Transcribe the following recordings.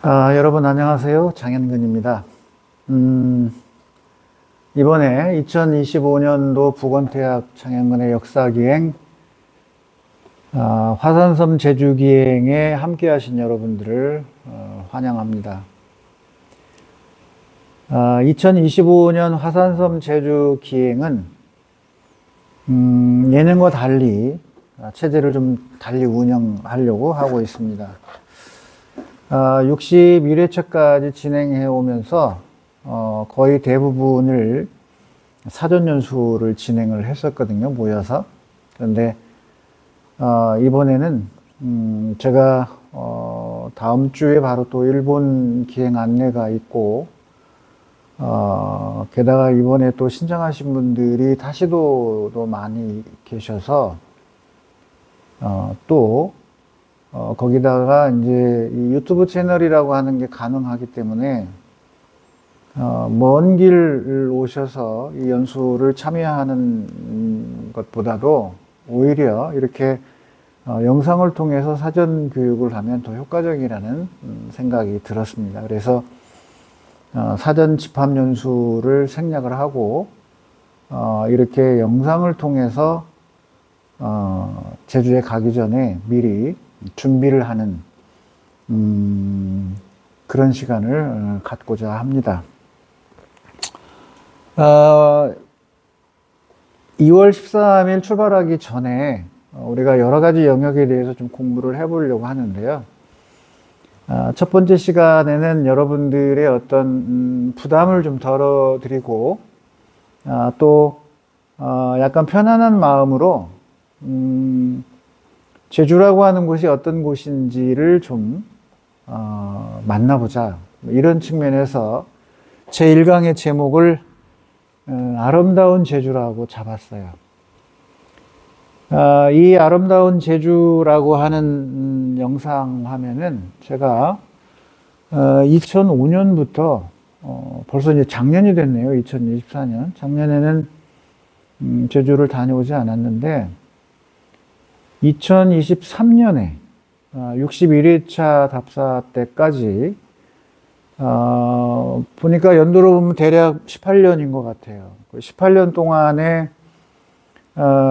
여러분 안녕하세요. 장현근입니다. 이번에 2025년도 북원태학 장현근의 역사기행 화산섬 제주기행에 함께 하신 여러분들을 환영합니다. 2025년 화산섬 제주기행은 예년과 달리 체제를 좀 달리 운영하려고 하고 있습니다. 61회차까지 진행해 오면서 거의 대부분을 사전 연수를 진행을 했었거든요, 모여서. 그런데 이번에는 제가 다음 주에 바로 또 일본 기행 안내가 있고, 게다가 이번에 또 신청하신 분들이 다시도도 많이 계셔서 또 거기다가 이제 이 유튜브 채널이라고 하는 게 가능하기 때문에 먼 길 오셔서 이 연수를 참여하는 것보다도 오히려 이렇게 영상을 통해서 사전 교육을 하면 더 효과적이라는 생각이 들었습니다. 그래서 사전 집합 연수를 생략을 하고 이렇게 영상을 통해서 제주에 가기 전에 미리 준비를 하는 그런 시간을 갖고자 합니다. 2월 13일 출발하기 전에 우리가 여러 가지 영역에 대해서 좀 공부를 해보려고 하는데요. 첫 번째 시간에는 여러분들의 어떤 부담을 좀 덜어드리고 또 약간 편안한 마음으로 제주라고 하는 곳이 어떤 곳인지를 좀 만나보자, 이런 측면에서 제1강의 제목을 아름다운 제주라고 잡았어요. 이 아름다운 제주라고 하는 영상 화면은 제가 2005년부터 벌써 이제 작년이 됐네요. 2024년. 작년에는 제주를 다녀오지 않았는데 2023년에 61회차 답사 때까지 보니까 연도로 보면 대략 18년인 것 같아요. 18년 동안에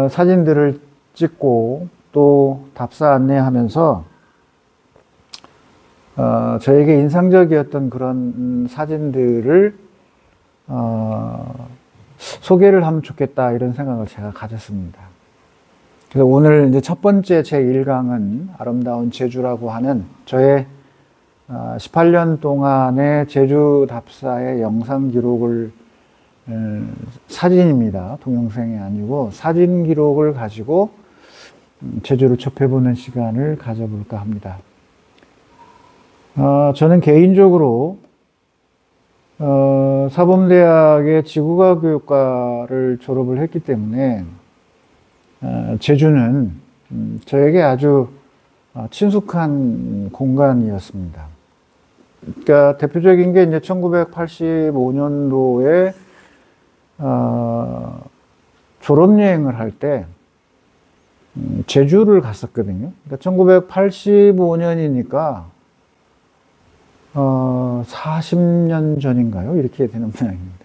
사진들을 찍고 또 답사 안내하면서 저에게 인상적이었던 그런 사진들을 소개를 하면 좋겠다, 이런 생각을 제가 가졌습니다. 그래서 오늘 이제 첫 번째 제1강은 아름다운 제주라고 하는 저의 18년 동안의 제주 답사의 영상 기록을, 사진입니다. 동영상이 아니고 사진 기록을 가지고 제주를 접해보는 시간을 가져볼까 합니다. 저는 개인적으로 사범대학의 지구과학 교육과를 졸업을 했기 때문에 제주는 저에게 아주 친숙한 공간이었습니다. 그러니까 대표적인 게 이제 1985년도에 졸업여행을 할 때 제주를 갔었거든요. 그러니까 1985년이니까 40년 전인가요? 이렇게 되는 모양입니다.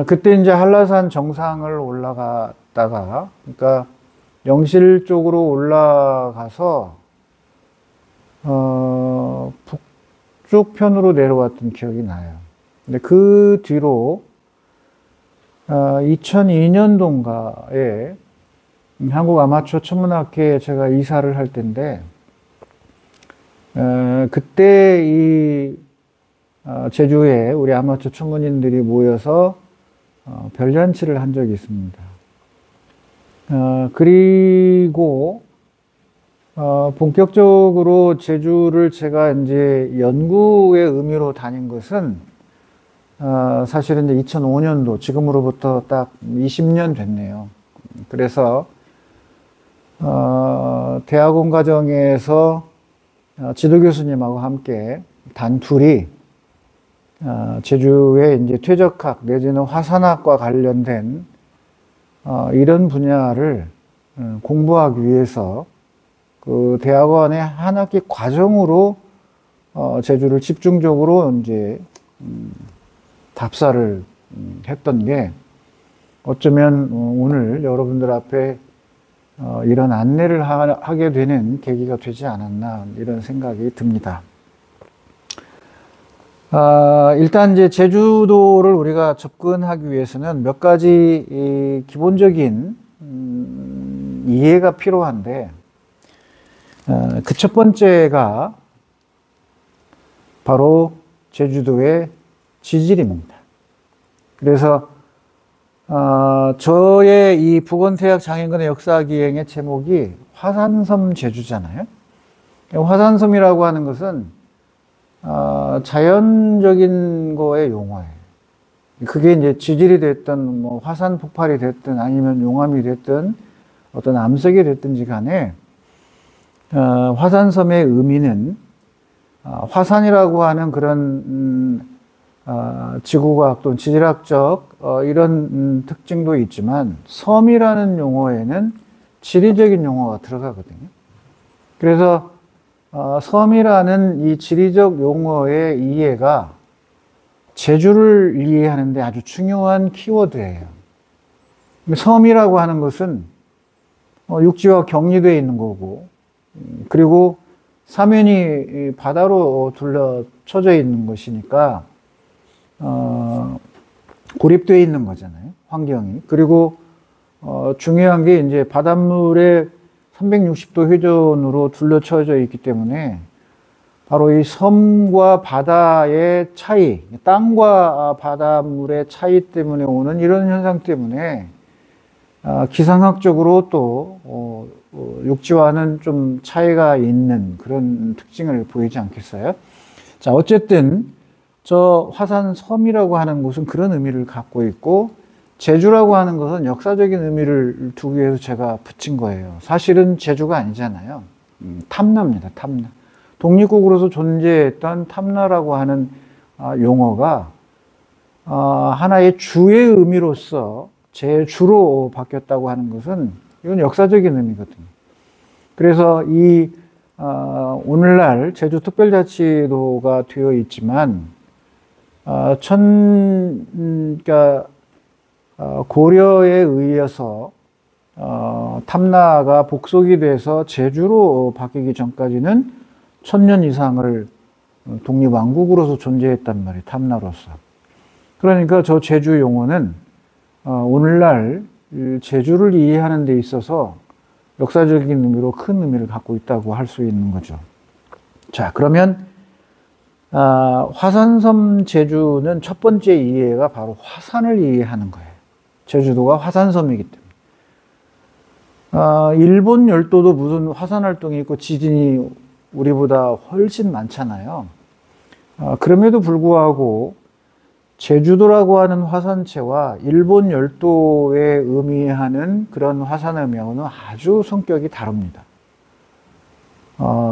그때 이제 한라산 정상을 올라갔다가, 그러니까 영실 쪽으로 올라가서 북쪽 편으로 내려왔던 기억이 나요. 근데 그 뒤로 2002년도인가에 한국 아마추어 천문학회에 제가 이사를 할 때인데 그때 이 제주에 우리 아마추어 천문인들이 모여서 별잔치를 한 적이 있습니다. 그리고 본격적으로 제주를 제가 이제 연구의 의미로 다닌 것은 사실은 이제 2005년도, 지금으로부터 딱 20년 됐네요. 그래서 대학원 과정에서 지도 교수님하고 함께 단둘이 제주의 이제 퇴적학 내지는 화산학과 관련된 이런 분야를 공부하기 위해서 그 대학원의 한 학기 과정으로 제주를 집중적으로 이제 답사를 했던 게 어쩌면 오늘 여러분들 앞에 이런 안내를 하게 되는 계기가 되지 않았나 이런 생각이 듭니다. 일단 이제 제주도를 우리가 접근하기 위해서는 몇 가지 기본적인 이해가 필요한데 그 첫 번째가 바로 제주도의 지질입니다. 그래서 저의 이 북원태약 장인근의 역사기행의 제목이 화산섬 제주잖아요. 화산섬이라고 하는 것은 자연적인 거의 용어예요. 그게 이제 지질이 됐든 뭐 화산 폭발이 됐든 아니면 용암이 됐든 어떤 암석이 됐든지 간에 화산섬의 의미는 화산이라고 하는 그런 지구과학 또는 지질학적 이런 특징도 있지만 섬이라는 용어에는 지리적인 용어가 들어가거든요. 그래서 섬이라는 이 지리적 용어의 이해가 제주를 이해하는 데 아주 중요한 키워드예요. 섬이라고 하는 것은 육지와 격리되어 있는 거고, 그리고 사면이 바다로 둘러쳐져 있는 것이니까 고립되어 있는 거잖아요, 환경이. 그리고 중요한 게 이제 바닷물에 360도 회전으로 둘러쳐져 있기 때문에 바로 이 섬과 바다의 차이, 땅과 바닷물의 차이 때문에 오는 이런 현상 때문에 기상학적으로 또 육지와는 좀 차이가 있는 그런 특징을 보이지 않겠어요? 자, 어쨌든 저 화산섬이라고 하는 곳은 그런 의미를 갖고 있고, 제주라고 하는 것은 역사적인 의미를 두기 위해서 제가 붙인 거예요. 사실은 제주가 아니잖아요. 탐나입니다. 탐나. 독립국으로서 존재했던 탐나라고 하는 용어가 하나의 주의 의미로서 제주로 바뀌었다고 하는 것은 이건 역사적인 의미거든요. 그래서 이 오늘날 제주특별자치도가 되어 있지만 그러니까 고려에 의해서 탐나가 복속이 돼서 제주로 바뀌기 전까지는 1000년 이상을 독립왕국으로서 존재했단 말이에요. 탐나로서. 그러니까 저 제주 용어는 오늘날 제주를 이해하는 데 있어서 역사적인 의미로 큰 의미를 갖고 있다고 할 수 있는 거죠. 자, 그러면 화산섬 제주는 첫 번째 이해가 바로 화산을 이해하는 거예요. 제주도가 화산섬이기 때문에. 일본 열도도 무슨 화산 활동이 있고 지진이 우리보다 훨씬 많잖아요. 그럼에도 불구하고 제주도라고 하는 화산체와 일본 열도에 의미하는 그런 화산음하고는 아주 성격이 다릅니다.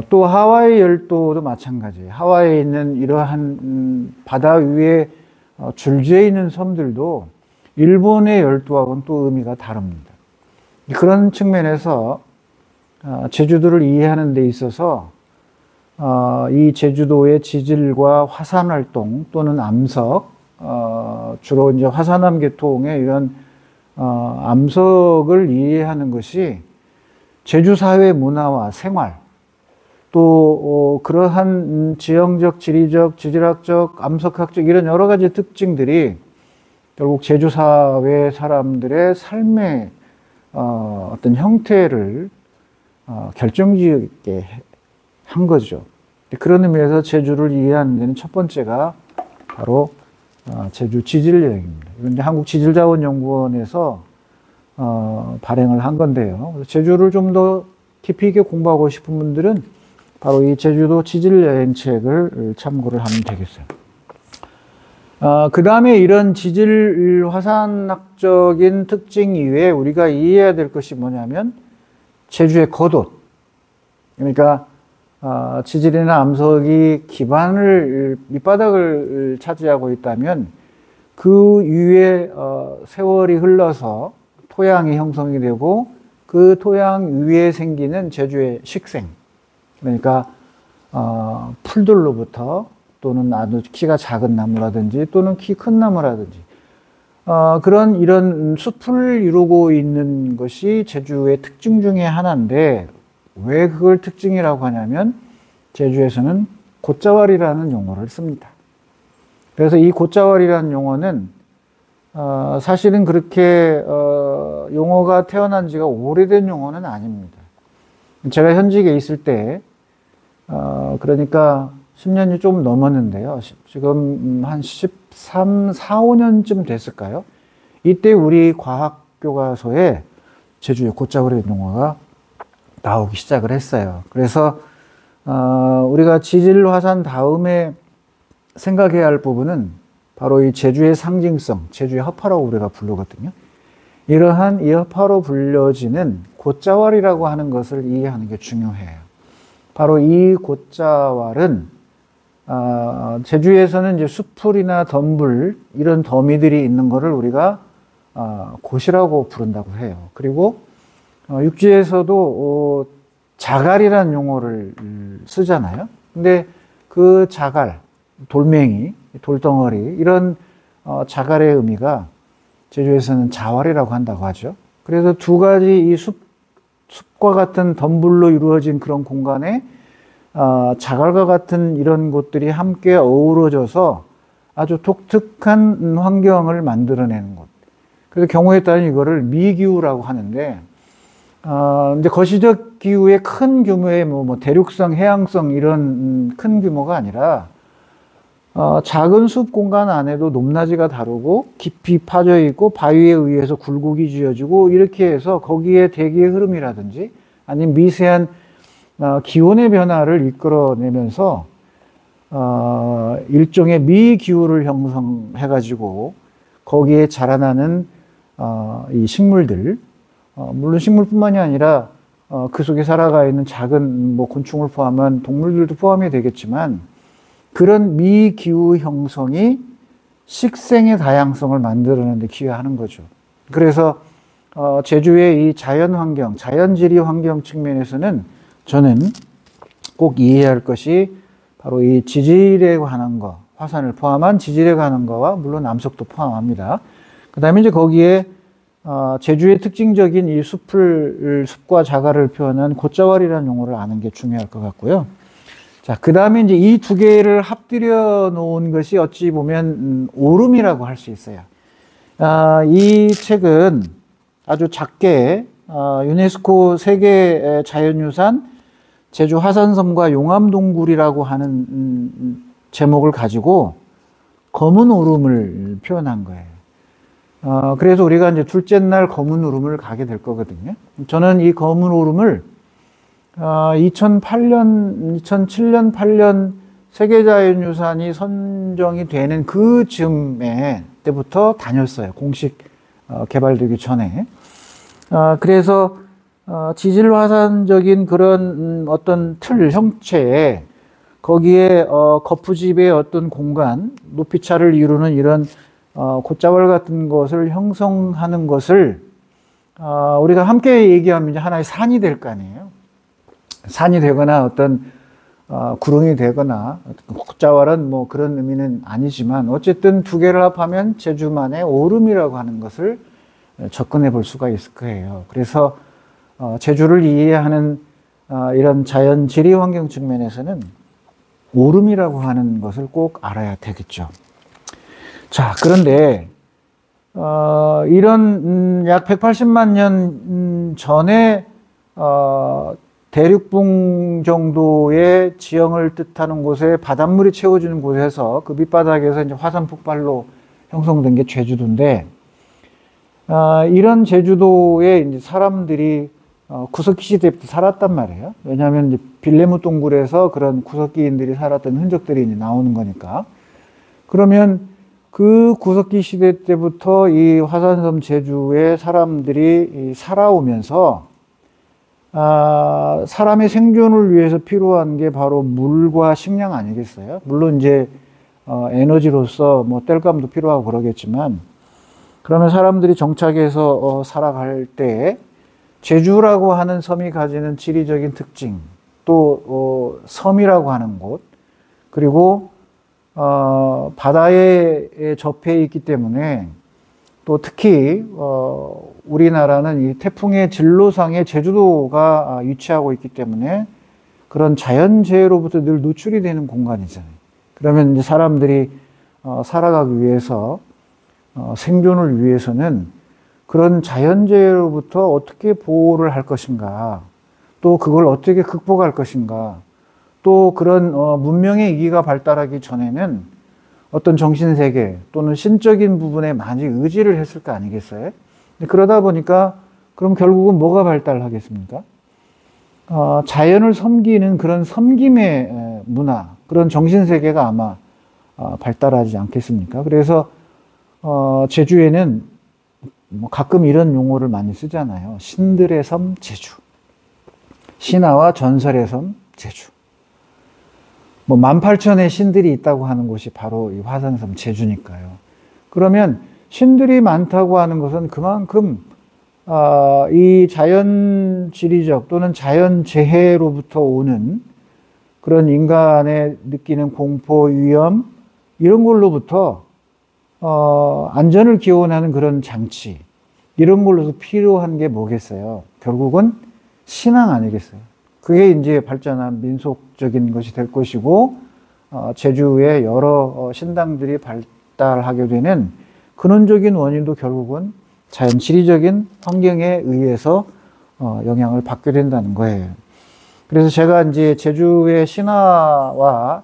또 하와이 열도도 마찬가지예요. 하와이에 있는 이러한 바다 위에 줄지어 있는 섬들도 일본의 열도하고는 또 의미가 다릅니다. 그런 측면에서 제주도를 이해하는 데 있어서 이 제주도의 지질과 화산 활동 또는 암석, 주로 이제 화산암 계통의 이런 암석을 이해하는 것이 제주 사회 문화와 생활, 또 그러한 지형적, 지리적, 지질학적, 암석학적 이런 여러 가지 특징들이 결국 제주 사회 사람들의 삶의 어떤 형태를 결정짓게 한 거죠. 그런 의미에서 제주를 이해하는 데는 첫 번째가 바로 제주 지질 여행입니다. 이건 한국지질자원연구원에서 발행을 한 건데요. 제주를 좀 더 깊이 있게 공부하고 싶은 분들은 바로 이 제주도 지질 여행 책을 참고를 하면 되겠어요. 그 다음에 이런 지질 화산학적인 특징 이외에 우리가 이해해야 될 것이 뭐냐면 제주의 겉옷. 그러니까 지질이나 암석이 기반을 밑바닥을 차지하고 있다면 그 위에 세월이 흘러서 토양이 형성이 되고 그 토양 위에 생기는 제주의 식생, 그러니까 풀들로부터 또는 아주 키가 작은 나무라든지 또는 키 큰 나무라든지 이런 숲을 이루고 있는 것이 제주의 특징 중에 하나인데 왜 그걸 특징이라고 하냐면 제주에서는 곶자왈이라는 용어를 씁니다. 그래서 이 곶자왈이라는 용어는 사실은 그렇게 용어가 태어난 지가 오래된 용어는 아닙니다. 제가 현직에 있을 때 그러니까 10년이 좀 넘었는데요. 지금 한 13, 4, 5년쯤 됐을까요? 이때 우리 과학교과서에 제주의 곶자왈이라는 용어가 나오기 시작을 했어요. 그래서 우리가 지질화산 다음에 생각해야 할 부분은 바로 이 제주의 상징성, 제주의 허파라고 우리가 부르거든요. 이러한 이 허파로 불려지는 곶자왈이라고 하는 것을 이해하는 게 중요해요. 바로 이 곶자왈은 제주에서는 이제 숯불이나 덤불 이런 더미들이 있는 것을 우리가 곶이라고 부른다고 해요. 그리고 육지에서도 자갈이라는 용어를 쓰잖아요. 근데 그 자갈, 돌멩이, 돌덩어리 이런 자갈의 의미가 제주에서는 자왈이라고 한다고 하죠. 그래서 두 가지 이 숲과 같은 덤불로 이루어진 그런 공간에 자갈과 같은 이런 곳들이 함께 어우러져서 아주 독특한 환경을 만들어내는 곳. 그래서 경우에 따른 이거를 미기후라고 하는데, 이제 거시적 기후의 큰 규모의 대륙성, 해양성 이런 큰 규모가 아니라, 작은 숲 공간 안에도 높낮이가 다르고 깊이 파져 있고 바위에 의해서 굴곡이 지어지고 이렇게 해서 거기에 대기의 흐름이라든지 아니면 미세한 기온의 변화를 이끌어내면서 일종의 미기후를 형성해 가지고 거기에 자라나는 이 식물들, 물론 식물뿐만이 아니라 그 속에 살아가 있는 작은 곤충을 포함한 동물들도 포함이 되겠지만 그런 미기후 형성이 식생의 다양성을 만들어내는 데 기여하는 거죠. 그래서 제주의 이 자연환경, 자연지리 환경 측면에서는 저는 꼭 이해해야 할 것이 바로 이 지질에 관한 거, 화산을 포함한 지질에 관한 거와 물론 남석도 포함합니다. 그 다음에 이제 거기에 제주의 특징적인 이 숲과 자갈을 표현한 곶자왈이라는 용어를 아는 게 중요할 것 같고요. 자, 그 다음에 이제 이 두 개를 합들여 놓은 것이 어찌 보면 오름이라고 할 수 있어요. 이 책은 아주 작게 유네스코 세계 자연유산 제주 화산섬과 용암동굴이라고 하는 제목을 가지고 검은 오름을 표현한 거예요. 그래서 우리가 이제 둘째 날 검은 오름을 가게 될 거거든요. 저는 이 검은 오름을 2008년, 2007년, 8년 세계자연유산이 선정이 되는 그 즈음에 때부터 다녔어요. 공식 개발되기 전에. 그래서 지질화산적인 그런 어떤 틀, 형체에 거기에 거푸집의 어떤 공간, 높이차를 이루는 이런 곶자왈 같은 것을 형성하는 것을 우리가 함께 얘기하면 이제 하나의 산이 될 거 아니에요. 산이 되거나 어떤 구릉이 되거나 곶자왈은 그런 의미는 아니지만 어쨌든 두 개를 합하면 제주만의 오름이라고 하는 것을 접근해 볼 수가 있을 거예요. 그래서 제주를 이해하는 이런 자연 지리 환경 측면에서는 오름이라고 하는 것을 꼭 알아야 되겠죠. 자, 그런데 이런 약 180만 년 전에 대륙붕 정도의 지형을 뜻하는 곳에 바닷물이 채워지는 곳에서 그 밑바닥에서 이제 화산 폭발로 형성된 게 제주도인데, 이런 제주도에 이제 사람들이 구석기 시대부터 살았단 말이에요. 왜냐하면 이제 빌레모 동굴에서 그런 구석기인들이 살았던 흔적들이 이제 나오는 거니까. 그러면 그 구석기 시대 때부터 이 화산섬 제주에 사람들이 살아오면서 사람의 생존을 위해서 필요한 게 바로 물과 식량 아니겠어요? 물론 이제 에너지로서 땔감도 필요하고 그러겠지만, 그러면 사람들이 정착해서 살아갈 때 제주라고 하는 섬이 가지는 지리적인 특징, 또 섬이라고 하는 곳, 그리고 바다에 접해 있기 때문에 또 특히 우리나라는 이 태풍의 진로상에 제주도가 위치하고 있기 때문에 그런 자연재해로부터 늘 노출이 되는 공간이잖아요. 그러면 이제 사람들이 살아가기 위해서 생존을 위해서는 그런 자연재해로부터 어떻게 보호를 할 것인가, 또 그걸 어떻게 극복할 것인가, 또 그런 문명의 이기가 발달하기 전에는 어떤 정신세계 또는 신적인 부분에 많이 의지를 했을 거 아니겠어요? 그러다 보니까 그럼 결국은 뭐가 발달하겠습니까? 자연을 섬기는 그런 섬김의 문화, 그런 정신세계가 아마 발달하지 않겠습니까? 그래서 제주에는 뭐 가끔 이런 용어를 많이 쓰잖아요. 신들의 섬 제주, 신화와 전설의 섬 제주. 뭐 18,000의 신들이 있다고 하는 곳이 바로 이 화산섬 제주니까요. 그러면 신들이 많다고 하는 것은 그만큼 이 자연지리적 또는 자연재해로부터 오는 그런 인간의 느끼는 공포, 위험 이런 걸로부터 안전을 기원하는 그런 장치, 이런 걸로서 필요한 게 뭐겠어요? 결국은 신앙 아니겠어요? 그게 이제 발전한 민속적인 것이 될 것이고, 제주의 여러 신당들이 발달하게 되는 근원적인 원인도 결국은 자연 지리적인 환경에 의해서 영향을 받게 된다는 거예요. 그래서 제가 이제 제주의 신화와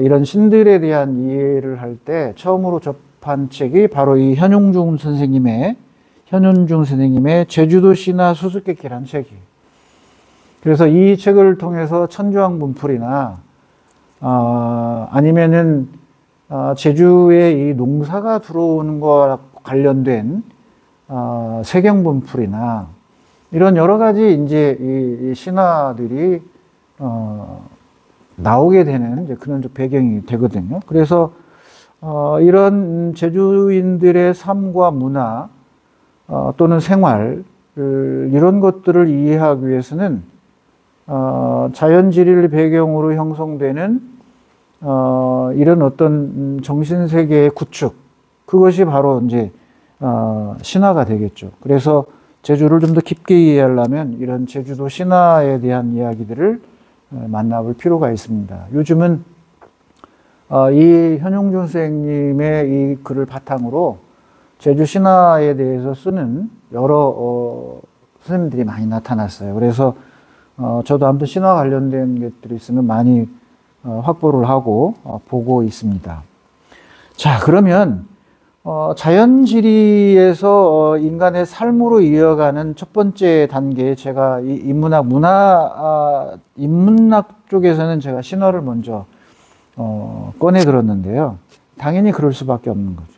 이런 신들에 대한 이해를 할 때 처음으로 접한 책이 바로 이 현용중 선생님의 제주도 신화 수수께끼라는 책이에요. 그래서 이 책을 통해서 천주왕 분풀이나 아니면은 제주에 이 농사가 들어오는 것과 관련된 세경 분풀이나 이런 여러 가지 이제 이 신화들이 나오게 되는 이제 그런 배경이 되거든요. 그래서 이런 제주인들의 삶과 문화 또는 생활 이런 것들을 이해하기 위해서는 자연지리를 배경으로 형성되는 이런 어떤 정신세계의 구축, 그것이 바로 이제 신화가 되겠죠. 그래서 제주를 좀 더 깊게 이해하려면 이런 제주도 신화에 대한 이야기들을 만나볼 필요가 있습니다. 요즘은 이 현용준 선생님의 이 글을 바탕으로 제주 신화에 대해서 쓰는 여러 선생님들이 많이 나타났어요. 그래서 저도 아무튼 신화 관련된 것들이 있으면 많이 확보를 하고 보고 있습니다. 자, 그러면 자연지리에서 인간의 삶으로 이어가는 첫 번째 단계에 제가 이 인문학 쪽에서는 제가 신화를 먼저 꺼내 들었는데요. 당연히 그럴 수밖에 없는 거죠.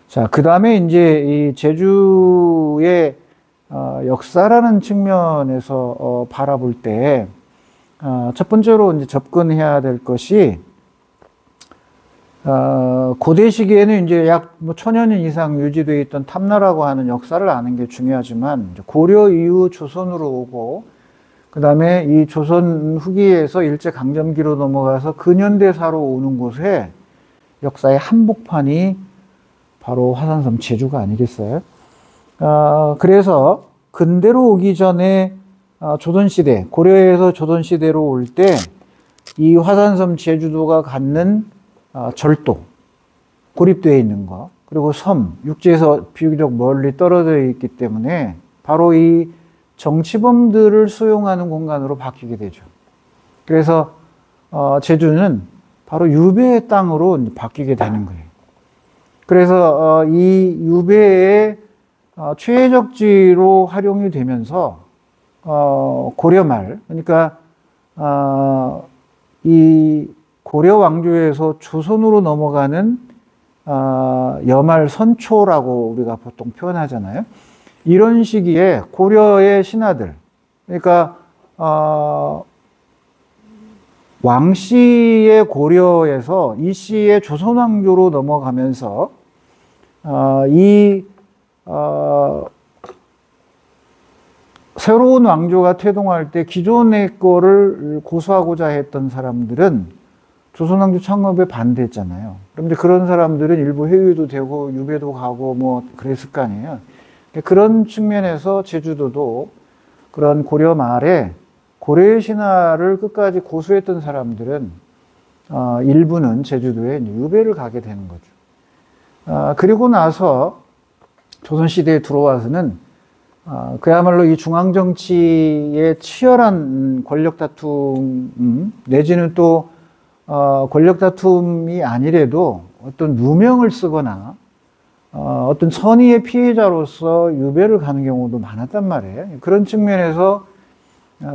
자, 그 다음에 이제 이 제주의 역사라는 측면에서 바라볼 때 첫 번째로 이제 접근해야 될 것이 고대 시기에는 이제 약 1000년 이상 유지되어 있던 탐나라고 하는 역사를 아는 게 중요하지만 고려 이후 조선으로 오고 그 다음에 이 조선 후기에서 일제강점기로 넘어가서 근현대사로 오는 곳에 역사의 한복판이 바로 화산섬 제주가 아니겠어요? 그래서 근대로 오기 전에 조선시대, 고려에서 조선시대로 올 때 이 화산섬 제주도가 갖는 절도, 고립되어 있는 것, 그리고 섬, 육지에서 비교적 멀리 떨어져 있기 때문에 바로 이 정치범들을 수용하는 공간으로 바뀌게 되죠. 그래서 제주는 바로 유배의 땅으로 바뀌게 되는 거예요. 그래서 이 유배의 최적지로 활용이 되면서 고려 말, 그러니까 이 고려 왕조에서 조선으로 넘어가는 여말 선초라고 우리가 보통 표현하잖아요. 이런 시기에 고려의 신하들, 그러니까 왕씨의 고려에서 이씨의 조선 왕조로 넘어가면서 새로운 왕조가 태동할 때 기존의 거를 고수하고자 했던 사람들은 조선왕조 창업에 반대했잖아요. 그럼 이제 그런 사람들은 일부 해외도 되고 유배도 가고 뭐 그랬을 거 아니에요. 그런 측면에서 제주도도 그런 고려 말에 고려의 신화를 끝까지 고수했던 사람들은 일부는 제주도에 유배를 가게 되는 거죠. 그리고 나서 조선시대에 들어와서는 그야말로 이 중앙정치의 치열한 권력 다툼, 내지는 또 권력 다툼이 아니래도 어떤 누명을 쓰거나 어떤 선의의 피해자로서 유배를 가는 경우도 많았단 말이에요. 그런 측면에서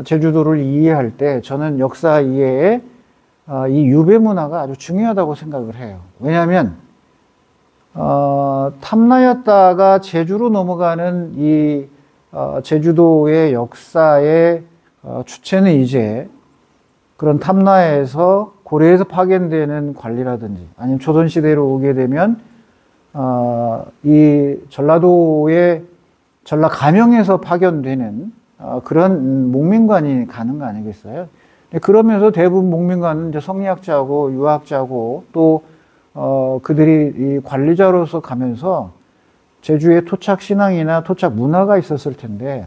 제주도를 이해할 때 저는 역사 이해에 이 유배 문화가 아주 중요하다고 생각을 해요. 왜냐하면 탐나였다가 제주로 넘어가는 이 제주도의 역사의 주체는 이제 그런 탐나에서 고려에서 파견되는 관리라든지 아니면 조선시대로 오게 되면 이 전라도의 전라 감영에서 파견되는 그런 목민관이 가는 거 아니겠어요? 그러면서 대부분 목민관은 이제 성리학자고 유학자고 또 그들이 이 관리자로서 가면서 제주에 토착 신앙이나 토착 문화가 있었을 텐데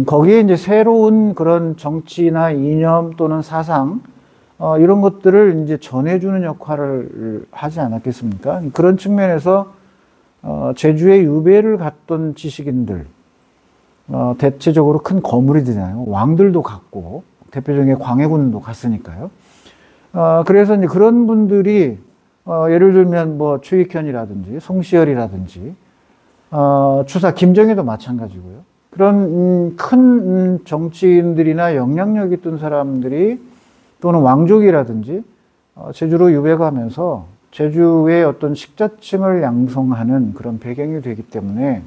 거기에 이제 새로운 그런 정치나 이념 또는 사상 이런 것들을 이제 전해주는 역할을 하지 않았겠습니까? 그런 측면에서 제주에 유배를 갔던 지식인들 대체적으로 큰 거물이잖아요. 왕들도 갔고 대표적인 광해군도 갔으니까요. 그래서 이제 그런 분들이 예를 들면 뭐 최익현이라든지 송시열이라든지 주사 김정희도 마찬가지고요. 그런 큰 정치인들이나 영향력 있던 사람들이 또는 왕족이라든지 제주로 유배 가면서 제주의 어떤 식자층을 양성하는 그런 배경이 되기 때문에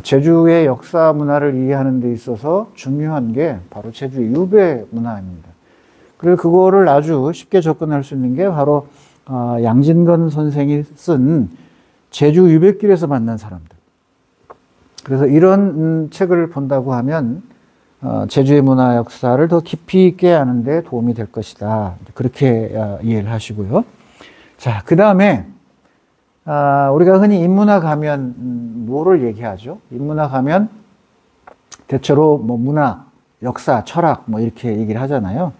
제주의 역사 문화를 이해하는 데 있어서 중요한 게 바로 제주의 유배 문화입니다. 그리고 그거를 아주 쉽게 접근할 수 있는 게 바로 양진건 선생이 쓴 제주 유배길에서 만난 사람들. 그래서 이런 책을 본다고 하면 제주의 문화 역사를 더 깊이 있게 아는 데 도움이 될 것이다. 그렇게 이해를 하시고요. 자, 그 다음에 우리가 흔히 인문학 하면 뭐를 얘기하죠? 인문학 하면 대체로 뭐 문화, 역사, 철학 뭐 이렇게 얘기를 하잖아요.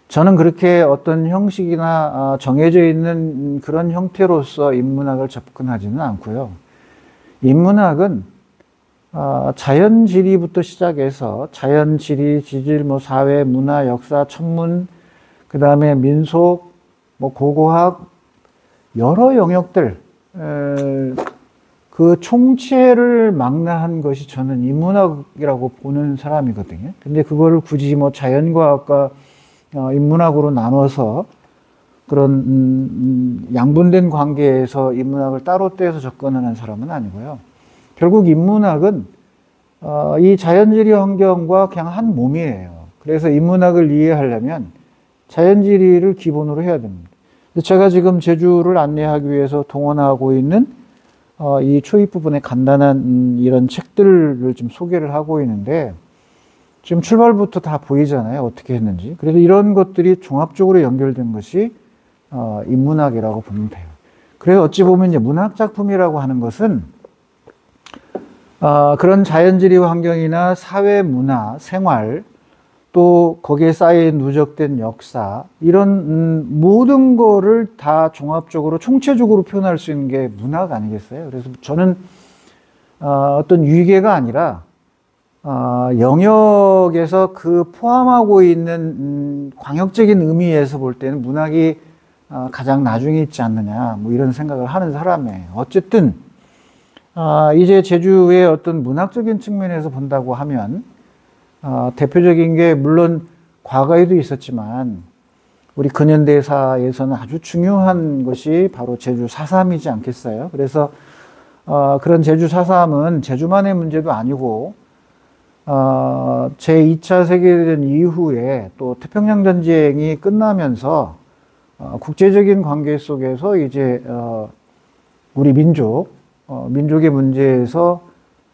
저는 그렇게 어떤 형식이나 정해져 있는 그런 형태로서 인문학을 접근하지는 않고요. 인문학은 자연지리부터 시작해서 자연지리, 지질, 뭐 사회, 문화, 역사, 천문, 그 다음에 민속, 뭐 고고학 여러 영역들 그 총체를 망라한 것이 저는 인문학이라고 보는 사람이거든요. 근데 그거를 굳이 뭐 자연과학과 인문학으로 나눠서 그런 양분된 관계에서 인문학을 따로 떼서 접근하는 사람은 아니고요. 결국 인문학은 이 자연지리 환경과 그냥 한 몸이에요. 그래서 인문학을 이해하려면 자연지리를 기본으로 해야 됩니다. 제가 지금 제주를 안내하기 위해서 동원하고 있는 이 초입 부분에 간단한 이런 책들을 좀 소개를 하고 있는데 지금 출발부터 다 보이잖아요. 어떻게 했는지. 그래서 이런 것들이 종합적으로 연결된 것이 인문학이라고 보면 돼요. 그래서 어찌 보면 이제 문학 작품이라고 하는 것은 그런 자연지리 환경이나 사회, 문화, 생활, 또 거기에 쌓인 누적된 역사, 이런 모든 거를 다 종합적으로 총체적으로 표현할 수 있는 게 문학 아니겠어요? 그래서 저는 어떤 위계가 아니라 영역에서 그 포함하고 있는 광역적인 의미에서 볼 때는 문학이 가장 나중에 있지 않느냐, 뭐 이런 생각을 하는 사람이에요. 어쨌든 이제 제주의 어떤 문학적인 측면에서 본다고 하면 대표적인 게 물론 과거에도 있었지만 우리 근현대사에서는 아주 중요한 것이 바로 제주 4.3이지 않겠어요? 그래서 그런 제주 4.3은 제주만의 문제도 아니고 제2차 세계대전 이후에 또 태평양 전쟁이 끝나면서 국제적인 관계 속에서 이제 우리 민족의 문제에서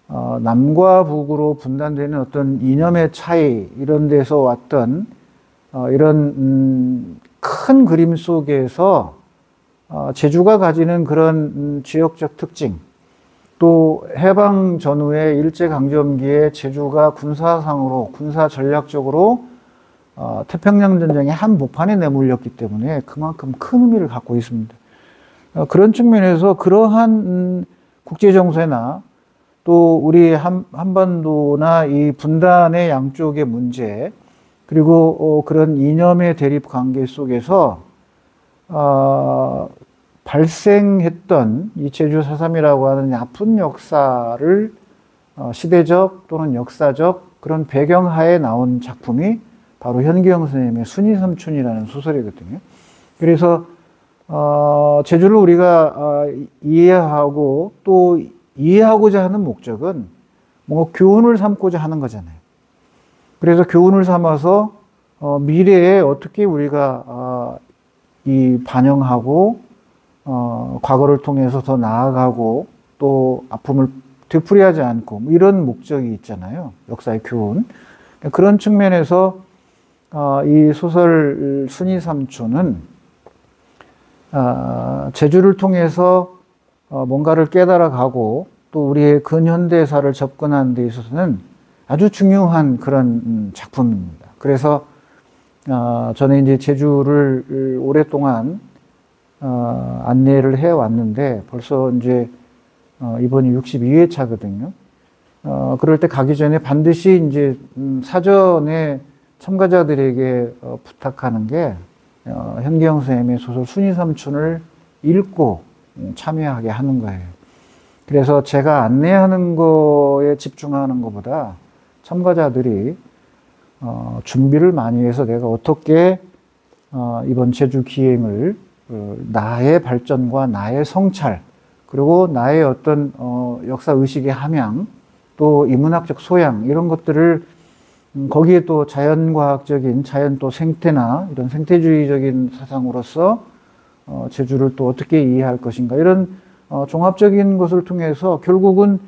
남과 북으로 분단되는 어떤 이념의 차이 이런 데서 왔던 이런 큰 그림 속에서 제주가 가지는 그런 지역적 특징, 또 해방 전후의 일제강점기에 제주가 군사상으로 군사 전략적으로 태평양 전쟁의 한복판에 내몰렸기 때문에 그만큼 큰 의미를 갖고 있습니다. 그런 측면에서 그러한 국제 정세나 또 우리 한반도나 이 분단의 양쪽의 문제, 그리고 그런 이념의 대립 관계 속에서 발생했던 이 제주 4.3이라고 하는 아픈 역사를 시대적 또는 역사적 그런 배경하에 나온 작품이 바로 현기영 선생님의 순이삼촌이라는 소설이거든요. 그래서 제주를 우리가 이해하고 또 이해하고자 하는 목적은 뭔가 교훈을 삼고자 하는 거잖아요. 그래서 교훈을 삼아서 미래에 어떻게 우리가 이 반영하고 과거를 통해서 더 나아가고 또 아픔을 되풀이하지 않고 뭐 이런 목적이 있잖아요. 역사의 교훈. 그런 측면에서 이 소설 순이삼촌은 제주를 통해서 뭔가를 깨달아가고 또 우리의 근현대사를 접근하는 데 있어서는 아주 중요한 그런 작품입니다. 그래서 저는 이제 제주를 오랫동안 안내를 해 왔는데 벌써 이제 이번이 62회 차거든요. 그럴 때 가기 전에 반드시 이제 사전에 참가자들에게 부탁하는 게 현기영 선생님의 소설 순이삼촌을 읽고 참여하게 하는 거예요. 그래서 제가 안내하는 거에 집중하는 것보다 참가자들이 준비를 많이 해서 내가 어떻게 이번 제주 기행을 나의 발전과 나의 성찰, 그리고 나의 어떤 역사의식의 함양, 또 인문학적 소양 이런 것들을 거기에 또 자연과학적인 자연 또 생태나 이런 생태주의적인 사상으로서 제주를 또 어떻게 이해할 것인가 이런 종합적인 것을 통해서 결국은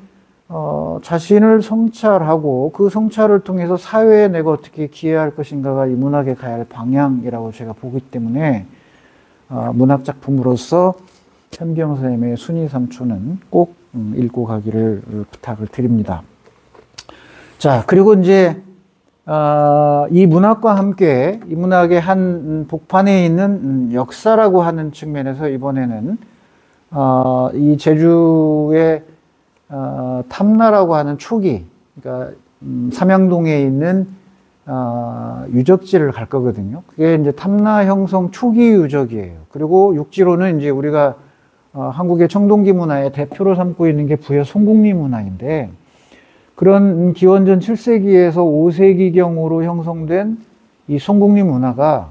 자신을 성찰하고 그 성찰을 통해서 사회에 내가 어떻게 기여할 것인가가 이 문학에 가야 할 방향이라고 제가 보기 때문에 문학 작품으로서 현기영 선생님의 순이삼촌은 꼭 읽고 가기를 부탁을 드립니다. 자, 그리고 이제 이 문학과 함께 이 문학의 한 복판에 있는 역사라고 하는 측면에서 이번에는 이 제주의 탐나라고 하는 초기, 그러니까 삼양동에 있는 유적지를 갈 거거든요. 그게 이제 탐나 형성 초기 유적이에요. 그리고 육지로는 이제 우리가 한국의 청동기 문화의 대표로 삼고 있는 게 부여 송국리 문화인데, 그런 기원전 7세기에서 5세기경으로 형성된 이 송국리 문화가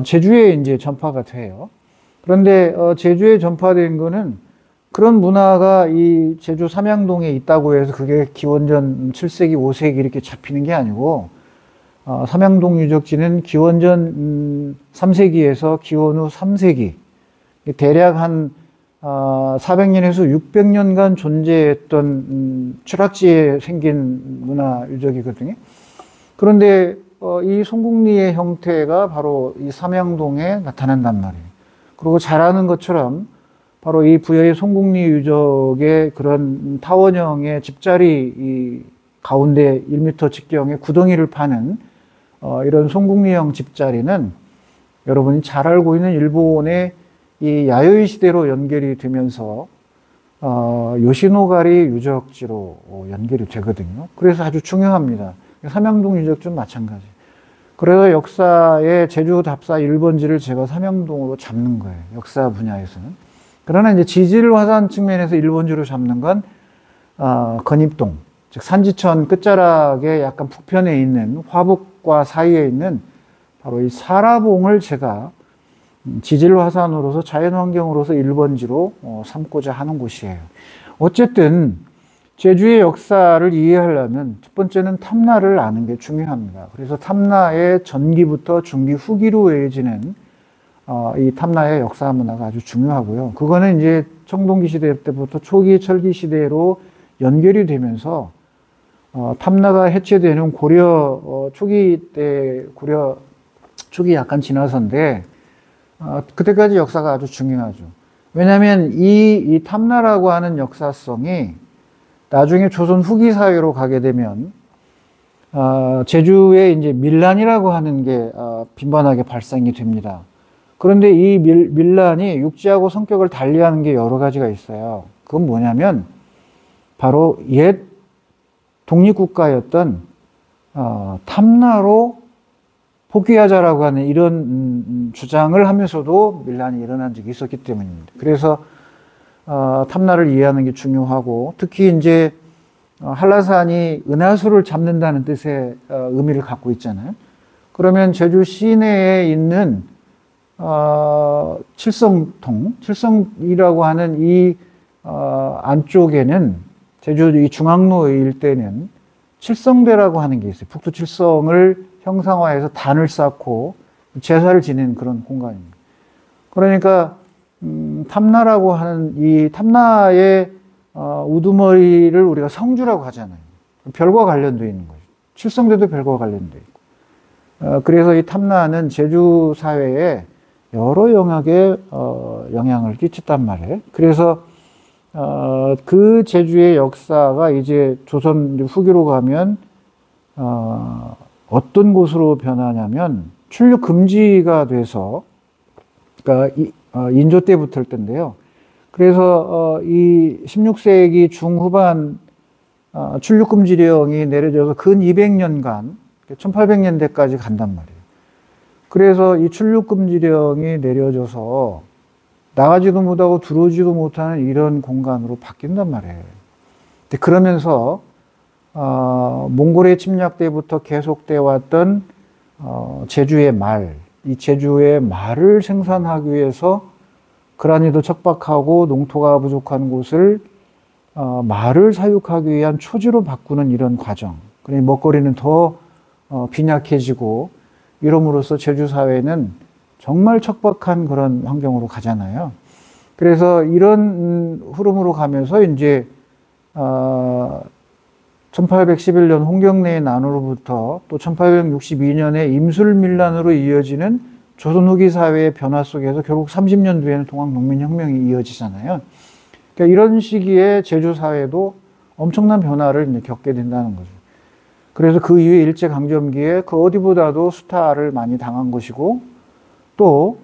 제주에 이제 전파가 돼요. 그런데 제주에 전파된 거는 그런 문화가 이 제주 삼양동에 있다고 해서 그게 기원전 7세기, 5세기 이렇게 잡히는 게 아니고 삼양동 유적지는 기원전 3세기에서 기원 후 3세기 대략 한 400년에서 600년간 존재했던 추락지에 생긴 문화 유적이거든요. 그런데 이 송국리의 형태가 바로 이 삼양동에 나타난단 말이에요. 그리고 잘 아는 것처럼 바로 이 부여의 송국리 유적의 그런 타원형의 집자리 이 가운데 1m 직경의 구덩이를 파는 이런 송국리형 집자리는 여러분이 잘 알고 있는 일본의 이 야요이 시대로 연결이 되면서 요시노가리 유적지로 연결이 되거든요. 그래서 아주 중요합니다. 삼양동 유적지는 마찬가지. 그래서 역사의 제주 답사 1번지를 제가 삼양동으로 잡는 거예요. 역사 분야에서는. 그러나 이제 지질 화산 측면에서 1번지로 잡는 건 건입동, 즉 산지천 끝자락에 약간 북편에 있는 화북과 사이에 있는 바로 이 사라봉을 제가 지질 화산으로서 자연환경으로서 1번지로 삼고자 하는 곳이에요. 어쨌든 제주의 역사를 이해하려면 첫 번째는 탐나를 아는 게 중요합니다. 그래서 탐나의 전기부터 중기 후기로 이어지는 이 탐나의 역사 문화가 아주 중요하고요. 그거는 이제 청동기 시대 때부터 초기 철기 시대로 연결이 되면서 탐나가 해체되는 고려 초기 때, 고려 초기 약간 지나서인데 그때까지 역사가 아주 중요하죠. 왜냐하면 이 탐나라고 하는 역사성이 나중에 조선 후기 사회로 가게 되면 제주에 이제 밀란이라고 하는 게 빈번하게 발생이 됩니다. 그런데 이 밀란이 육지하고 성격을 달리하는 게 여러 가지가 있어요. 그건 뭐냐면 바로 옛 독립국가였던 탐나로 복귀하자라고 하는 이런 주장을 하면서도 밀란이 일어난 적이 있었기 때문입니다. 그래서 탐나를 이해하는 게 중요하고, 특히 이제 한라산이 은하수를 잡는다는 뜻의 의미를 갖고 있잖아요. 그러면 제주 시내에 있는 칠성이라고 하는 이 안쪽에는, 제주 이 중앙로 일대는 칠성대라고 하는 게 있어요. 북두 칠성을 형상화해서 단을 쌓고 제사를 지내는 그런 공간입니다. 그러니까 탐나라고 하는 이 탐나의 우두머리를 우리가 성주라고 하잖아요. 별과 관련되어 있는 거죠. 칠성대도 별과 관련되어 있고. 그래서 이 탐나는 제주 사회에 여러 영역에 영향을 끼쳤단 말이에요. 그래서 그 제주의 역사가 이제 조선 후기로 가면 어떤 곳으로 변하냐면 출nhập 금지가 돼서, 그러니까 인조 때부터일 텐데요. 그래서 이 16세기 중후반 출nhập 금지령이 내려져서 근 200년간 1800년대까지 간단 말이에요. 그래서 이 출nhập 금지령이 내려져서 나가지도 못하고 들어오지도 못하는 이런 공간으로 바뀐단 말이에요. 근데 그러면서 몽골의 침략 때부터 계속돼 왔던 제주의 말, 이 제주의 말을 생산하기 위해서 그란이도 척박하고 농토가 부족한 곳을 말을 사육하기 위한 초지로 바꾸는 이런 과정. 그러니 먹거리는 더 빈약해지고 이럼으로써 제주 사회는 정말 척박한 그런 환경으로 가잖아요. 그래서 이런 흐름으로 가면서 이제 1811년 홍경래의 난으로부터 또 1862년에 임술밀란으로 이어지는 조선 후기 사회의 변화 속에서 결국 30년 뒤에는 동학농민혁명이 이어지잖아요. 그러니까 이런 시기에 제주 사회도 엄청난 변화를 이제 겪게 된다는 거죠. 그래서 그 이후에 일제강점기에 그 어디보다도 수탈을 많이 당한 것이고, 또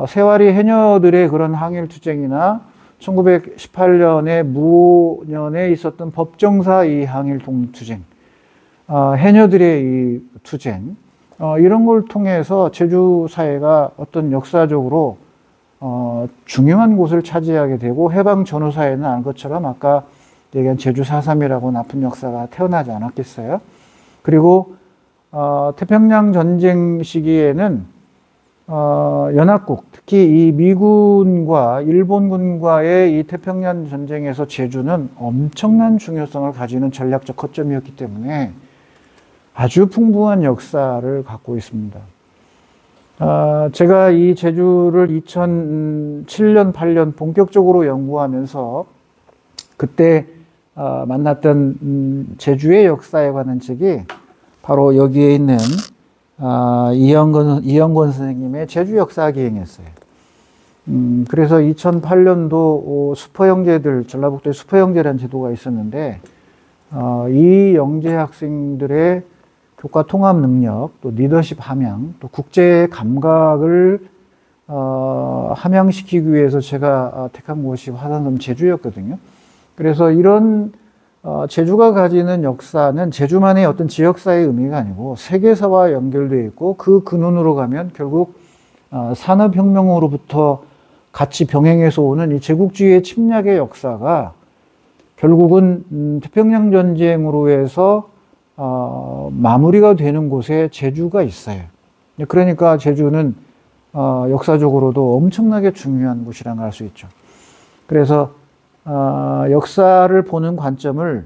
세와리 해녀들의 그런 항일투쟁이나 1918년에 무년에 있었던 법정사 이 항일 독립투쟁, 해녀들의 이 투쟁, 이런 걸 통해서 제주 사회가 어떤 역사적으로 중요한 곳을 차지하게 되고, 해방 전후 사회는 알 것처럼 아까 얘기한 제주 4.3이라고 나쁜 역사가 태어나지 않았겠어요. 그리고 태평양 전쟁 시기에는 연합국, 특히 이 미군과 일본군과의 이 태평양 전쟁에서 제주는 엄청난 중요성을 가지는 전략적 거점이었기 때문에 아주 풍부한 역사를 갖고 있습니다. 제가 이 제주를 2007년, 8년 본격적으로 연구하면서 그때 만났던 제주의 역사에 관한 책이 바로 여기에 있는 이영건 선생님의 제주 역사 기행이었어요. 그래서 2008년도 슈퍼형제들, 전라북도에 슈퍼형제라는 제도가 있었는데, 이 영재 학생들의 교과 통합 능력, 또 리더십 함양, 또 국제 감각을 함양시키기 위해서 제가 택한 곳이 화산섬 제주였거든요. 그래서 이런 제주가 가지는 역사는 제주만의 어떤 지역사의 의미가 아니고 세계사와 연결되어 있고, 그 근원으로 가면 결국 산업혁명으로부터 같이 병행해서 오는 이 제국주의의 침략의 역사가 결국은 태평양 전쟁으로 해서 마무리가 되는 곳에 제주가 있어요. 그러니까 제주는 역사적으로도 엄청나게 중요한 곳이라는 걸 알 수 있죠. 그래서 역사를 보는 관점을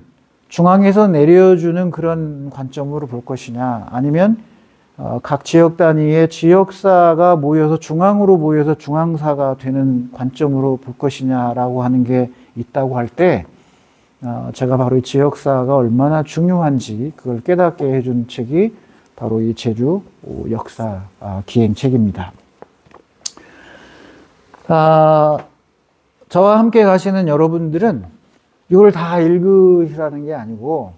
중앙에서 내려주는 그런 관점으로 볼 것이냐, 아니면 각 지역 단위의 지역사가 모여서 중앙으로 모여서 중앙사가 되는 관점으로 볼 것이냐라고 하는 게 있다고 할 때, 제가 바로 이 지역사가 얼마나 중요한지 그걸 깨닫게 해준 책이 바로 이 제주 역사 기행책입니다. 저와 함께 가시는 여러분들은 이걸 다 읽으시라는 게 아니고,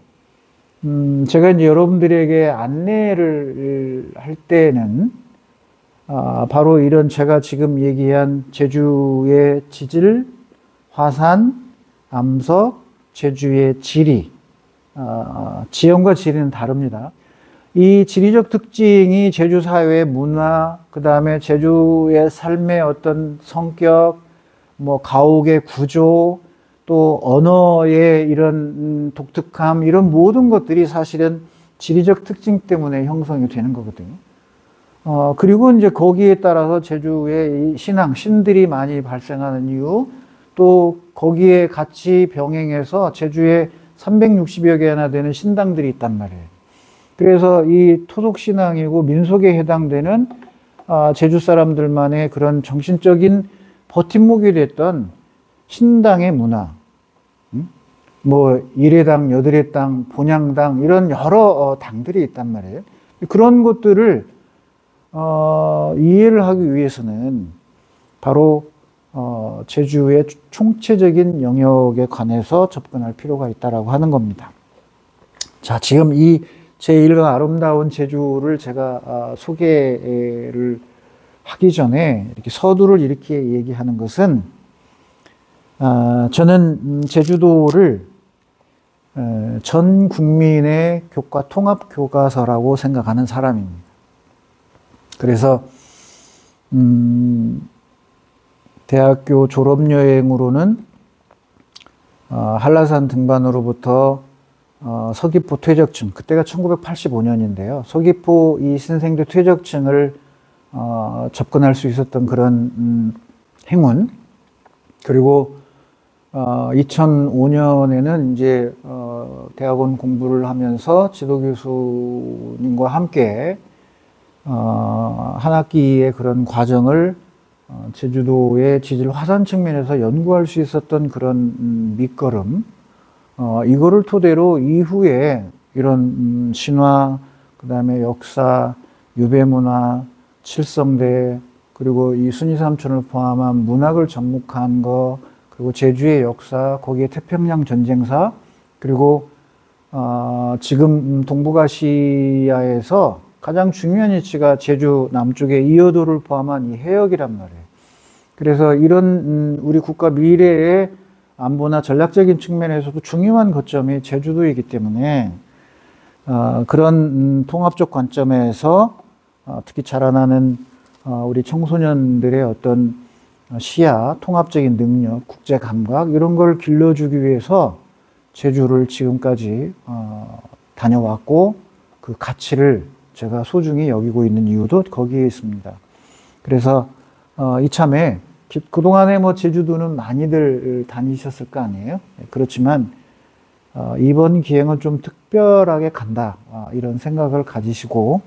제가 이제 여러분들에게 안내를 할 때는, 바로 이런 제가 지금 얘기한 제주의 지질, 화산, 암석, 제주의 지리, 지형과 지리는 다릅니다. 이 지리적 특징이 제주 사회의 문화, 그 다음에 제주의 삶의 어떤 성격, 가옥의 구조, 또 언어의 이런 독특함, 이런 모든 것들이 사실은 지리적 특징 때문에 형성이 되는 거거든요. 그리고 이제 거기에 따라서 제주의 이 신들이 많이 발생하는 이유, 또 거기에 같이 병행해서 제주에 360여 개나 되는 신당들이 있단 말이에요. 그래서 이 토속신앙이고 민속에 해당되는 제주 사람들만의 그런 정신적인 버팀목이 됐던 신당의 문화, 일회당, 여드레당, 본향당 이런 여러 당들이 있단 말이에요. 그런 것들을 이해를 하기 위해서는 바로 제주의 총체적인 영역에 관해서 접근할 필요가 있다라고 하는 겁니다. 자, 지금 이 제1강 아름다운 제주를 제가 소개를 하기 전에 이렇게 서두를 이렇게 얘기하는 것은, 저는 제주도를 전 국민의 교과 통합 교과서라고 생각하는 사람입니다. 그래서 대학교 졸업여행으로는 한라산 등반으로부터 서귀포 퇴적층, 그때가 1985년인데요. 서귀포 이 신생대 퇴적층을 접근할 수 있었던 그런 행운, 그리고 2005년에는 이제 대학원 공부를 하면서 지도교수님과 함께 한 학기의 그런 과정을 제주도의 지질 화산 측면에서 연구할 수 있었던 그런 밑거름, 이거를 토대로 이후에 이런 신화, 그 다음에 역사, 유배문화, 칠성대, 그리고 이 순이삼촌을 포함한 문학을 접목한 거, 그리고 제주의 역사, 거기에 태평양 전쟁사, 그리고 지금 동북아시아에서 가장 중요한 위치가 제주 남쪽의 이어도를 포함한 이 해역이란 말이에요. 그래서 이런 우리 국가 미래의 안보나 전략적인 측면에서도 중요한 거점이 제주도이기 때문에 그런 통합적 관점에서 특히 자라나는 우리 청소년들의 어떤 시야, 통합적인 능력, 국제 감각 이런 걸 길러주기 위해서 제주를 지금까지 다녀왔고 그 가치를 제가 소중히 여기고 있는 이유도 거기에 있습니다. 그래서 이참에 그동안에 제주도는 많이들 다니셨을 거 아니에요? 그렇지만 이번 기행은 좀 특별하게 간다, 이런 생각을 가지시고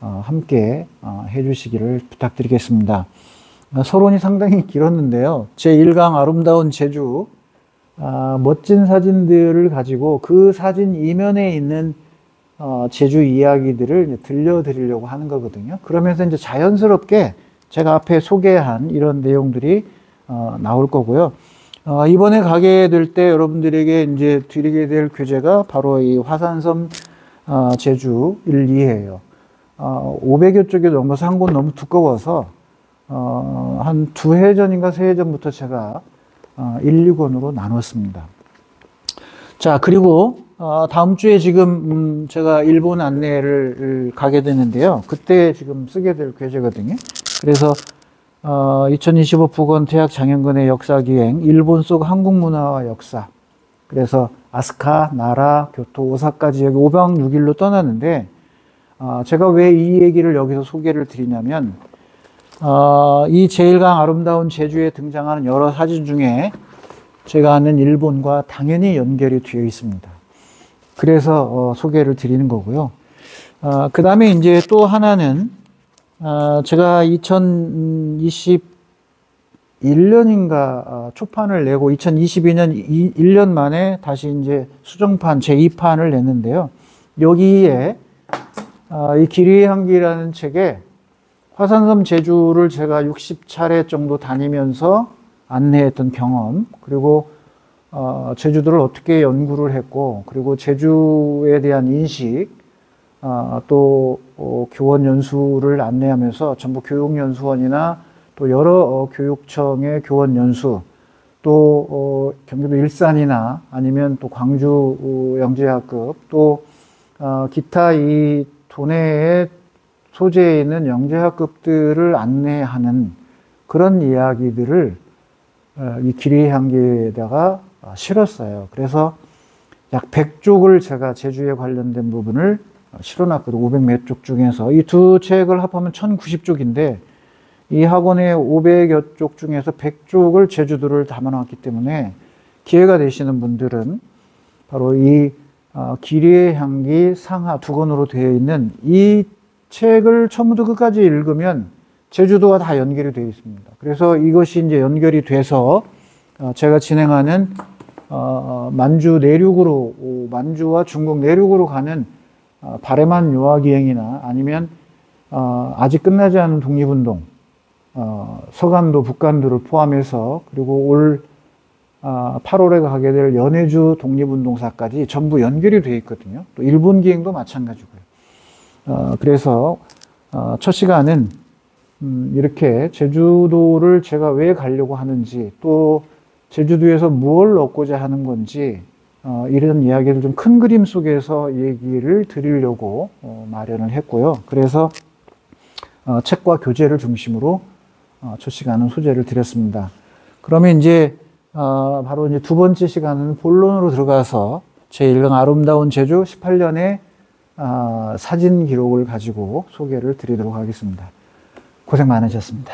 함께 해주시기를 부탁드리겠습니다. 서론이 상당히 길었는데요. 제1강 아름다운 제주, 멋진 사진들을 가지고 그 사진 이면에 있는 제주 이야기들을 들려드리려고 하는 거거든요. 그러면서 이제 자연스럽게 제가 앞에 소개한 이런 내용들이 나올 거고요. 이번에 가게 될 때 여러분들에게 이제 드리게 될 교재가 바로 이 화산섬 제주 1, 2회예요. 500여 쪽이 넘어서 한 권 너무 두꺼워서 한 2회 전인가 3회 전부터 제가 1, 2권으로 나눴습니다. 자, 그리고 다음 주에 지금 제가 일본 안내를 가게 되는데요. 그때 지금 쓰게 될 교재거든요. 그래서 2025 북원 대학 장현근의 역사기행, 일본 속 한국 문화와 역사. 그래서 아스카, 나라, 교토, 오사카 지역에 5박 6일로 떠나는데 제가 왜 이 얘기를 여기서 소개를 드리냐면 이 제1강 아름다운 제주에 등장하는 여러 사진 중에 제가 아는 일본과 당연히 연결이 되어 있습니다. 그래서 소개를 드리는 거고요. 그 다음에 이제 또 하나는 제가 2025 1년인가 초판을 내고 2022년 1년 만에 다시 이제 수정판 제2판을 냈는데요. 여기에 이 길이의 향기라는 책에 화산섬 제주를 제가 60차례 정도 다니면서 안내했던 경험, 그리고 제주도를 어떻게 연구를 했고, 그리고 제주에 대한 인식, 또 교원 연수를 안내하면서 전북 교육연수원이나 또 여러 교육청의 교원 연수, 또 경기도 일산이나 아니면 또 광주 영재학급, 또 기타 이 도내의 소재에 있는 영재학급들을 안내하는 그런 이야기들을 이 길이의 향기에다가 실었어요. 그래서 약 100쪽을 제가 제주에 관련된 부분을 실어놨거든요. 500몇 쪽 중에서. 이 두 책을 합하면 1090쪽인데 이 학원의 500여 쪽 중에서 100쪽을 제주도를 담아놨기 때문에 기회가 되시는 분들은 바로 이 길이의 향기 상하 두 권으로 되어 있는 이 책을 처음부터 끝까지 읽으면 제주도와 다 연결이 되어 있습니다. 그래서 이것이 이제 연결이 돼서 제가 진행하는 만주 내륙으로, 만주와 중국 내륙으로 가는 바레만 유아기행이나 아니면 아직 끝나지 않은 독립운동, 서간도, 북간도를 포함해서, 그리고 올 8월에 가게 될 연해주 독립운동사까지 전부 연결이 되어 있거든요. 또 일본 기행도 마찬가지고요. 그래서 첫 시간은 이렇게 제주도를 제가 왜 가려고 하는지, 또 제주도에서 무엇을 얻고자 하는 건지, 이런 이야기를 좀 큰 그림 속에서 얘기를 드리려고 마련을 했고요. 그래서 책과 교재를 중심으로 첫 시간은 소재를 드렸습니다. 그러면 이제 바로 이제 두 번째 시간은 본론으로 들어가서 제1강 아름다운 제주 18년의 사진 기록을 가지고 소개를 드리도록 하겠습니다. 고생 많으셨습니다.